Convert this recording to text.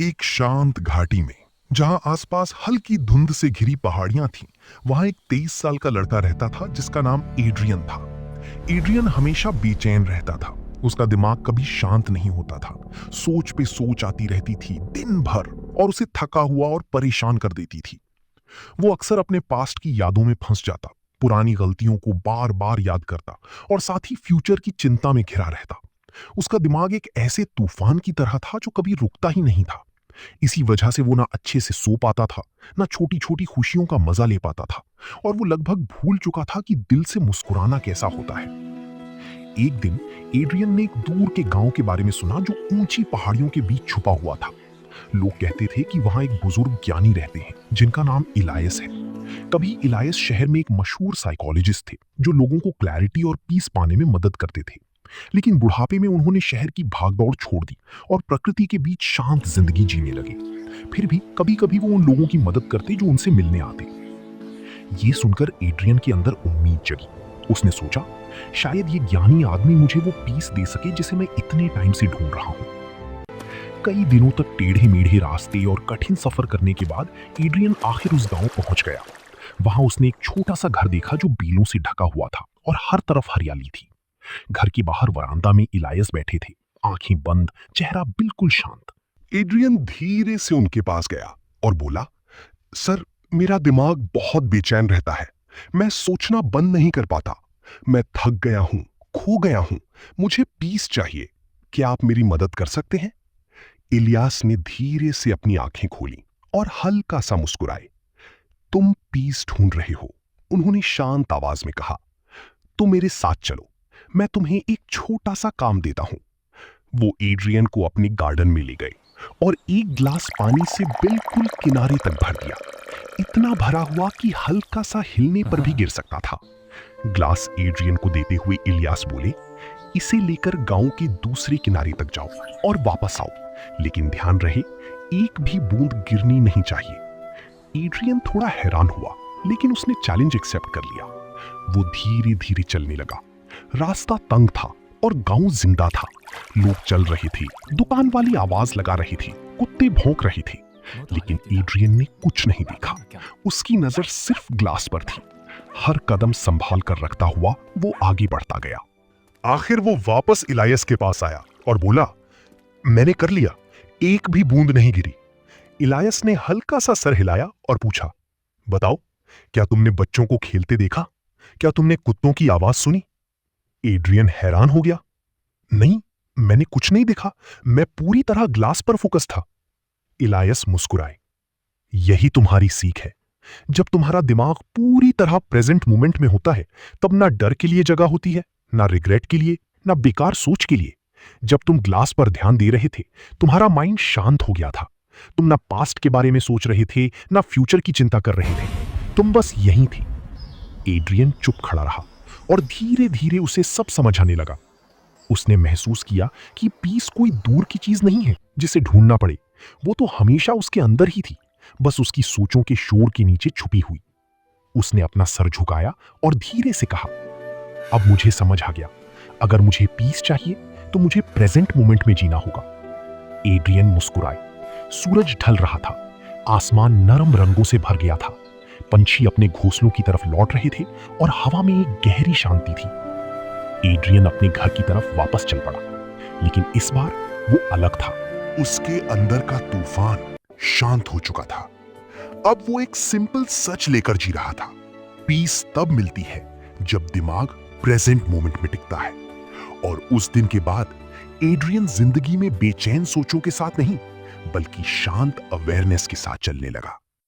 एक शांत घाटी में, जहां आसपास हल्की धुंध से घिरी पहाड़ियां थीं, वहां एक 23 साल का लड़का रहता था जिसका नाम एड्रियन था। एड्रियन हमेशा बेचैन रहता था। उसका दिमाग कभी शांत नहीं होता था। सोच पे सोच आती रहती थी दिन भर, और उसे थका हुआ और परेशान कर देती थी। वो अक्सर अपने पास्ट की यादों में फंस जाता, पुरानी गलतियों को बार बार याद करता और साथ ही फ्यूचर की चिंता में घिरा रहता। उसका दिमाग एक ऐसे तूफान की तरह था जो कभी रुकता ही नहीं था। इसी वजह से वो ना अच्छे से सो पाता था, ना छोटी छोटी खुशियों का मजा ले पाता था, और वो लगभग भूल चुका था कि दिल से मुस्कुराना कैसा होता है। एक दिन एड्रियन ने एक दूर के गांव के बारे में सुना जो ऊंची पहाड़ियों के बीच छुपा हुआ था। लोग कहते थे कि वहां एक बुजुर्ग ज्ञानी रहते हैं जिनका नाम इलायस है। कभी इलायस शहर में एक मशहूर साइकोलॉजिस्ट थे जो लोगों को क्लैरिटी और पीस पाने में मदद करते थे। लेकिन बुढ़ापे में उन्होंने शहर की भागदौड़ छोड़ दी और प्रकृति के बीच शांत जिंदगी जीने लगे। फिर भी कभी कभी वो उन लोगों की मदद करते जो उनसे मिलने आते। ये सुनकर एड्रियन के अंदर उम्मीद जगी। उसने सोचा, शायद ये ज्ञानी आदमी मुझे वो पीस दे सके जिसे मैं इतने टाइम से ढूंढ रहा हूं। कई दिनों तक टेढ़े मेढ़े रास्ते और कठिन सफर करने के बाद एड्रियन आखिर उस गांव पहुंच गया। वहां उसने एक छोटा सा घर देखा जो बीलों से ढका हुआ था और हर तरफ हरियाली थी। घर के बाहर वरांदा में इलायस बैठे थे, आंखें बंद, चेहरा बिल्कुल शांत। एड्रियन धीरे से उनके पास गया और बोला, सर, मेरा दिमाग बहुत बेचैन रहता है। मैं सोचना बंद नहीं कर पाता। मैं थक गया हूं, खो गया हूं। मुझे पीस चाहिए। क्या आप मेरी मदद कर सकते हैं? इलियास ने धीरे से अपनी आंखें खोली और हल्का सा मुस्कुराए। तुम पीस ढूंढ रहे हो, उन्होंने शांत आवाज में कहा। तो मेरे साथ चलो, मैं तुम्हें एक छोटा सा काम देता हूं। वो एड्रियन को अपने गार्डन में ले गए और एक गिलास पानी से बिल्कुल किनारे तक भर दिया, इतना भरा हुआ कि हल्का सा हिलने पर भी गिर सकता था। ग्लास एड्रियन को देते हुए इलियास बोले, इसे लेकर गांव के दूसरे किनारे तक जाओ और वापस आओ, लेकिन ध्यान रहे एक भी बूंद गिरनी नहीं चाहिए। एड्रियन थोड़ा हैरान हुआ, लेकिन उसने चैलेंज एक्सेप्ट कर लिया। वो धीरे धीरे चलने लगा। रास्ता तंग था और गांव जिंदा था। लोग चल रहे थे, दुकान वाली आवाज लगा रही थी, कुत्ते भौंक रहे थे, लेकिन एड्रियन ने कुछ नहीं देखा। उसकी नजर सिर्फ ग्लास पर थी। हर कदम संभाल कर रखता हुआ वो आगे बढ़ता गया। आखिर वो वापस इलायस के पास आया और बोला, मैंने कर लिया, एक भी बूंद नहीं गिरी। इलायस ने हल्का सा सर हिलाया और पूछा, बताओ, क्या तुमने बच्चों को खेलते देखा? क्या तुमने कुत्तों की आवाज सुनी? एड्रियन हैरान हो गया। नहीं, मैंने कुछ नहीं देखा। मैं पूरी तरह ग्लास पर फोकस था। इलायस मुस्कुराए। यही तुम्हारी सीख है। जब तुम्हारा दिमाग पूरी तरह प्रेजेंट मोमेंट में होता है, तब ना डर के लिए जगह होती है, ना रिग्रेट के लिए, ना बेकार सोच के लिए। जब तुम ग्लास पर ध्यान दे रहे थे, तुम्हारा माइंड शांत हो गया था। तुम ना पास्ट के बारे में सोच रहे थे, ना फ्यूचर की चिंता कर रहे थे। तुम बस यहीं थे। एड्रियन चुप खड़ा रहा और धीरे धीरे उसे सब समझ आने लगा। उसने महसूस किया कि पीस कोई दूर की चीज नहीं है जिसे ढूंढना पड़े। वो तो हमेशा उसके अंदर ही थी, बस उसकी सोचों के शोर के नीचे छुपी हुई। उसने अपना सर झुकाया और धीरे से कहा, अब मुझे समझ आ गया। अगर मुझे पीस चाहिए तो मुझे प्रेजेंट मोमेंट में जीना होगा। एड्रियन मुस्कुराए। सूरज ढल रहा था। आसमान नरम रंगों से भर गया था। पंछी अपने घोंसलों की तरफ लौट रहे थे और हवा में एक गहरी शांति थी। एड्रियन अपने घर की तरफ वापस चल पड़ा, लेकिन इस बार वो अलग था। उसके अंदर का तूफान शांत हो चुका था। अब वो एक सिंपल सच लेकर जी रहा था। पीस तब मिलती है जब दिमाग प्रेजेंट मोमेंट में टिकता है। और उस दिन के बाद एड्रियन जिंदगी में बेचैन सोचों के साथ नहीं, बल्कि शांत अवेयरनेस के साथ चलने लगा।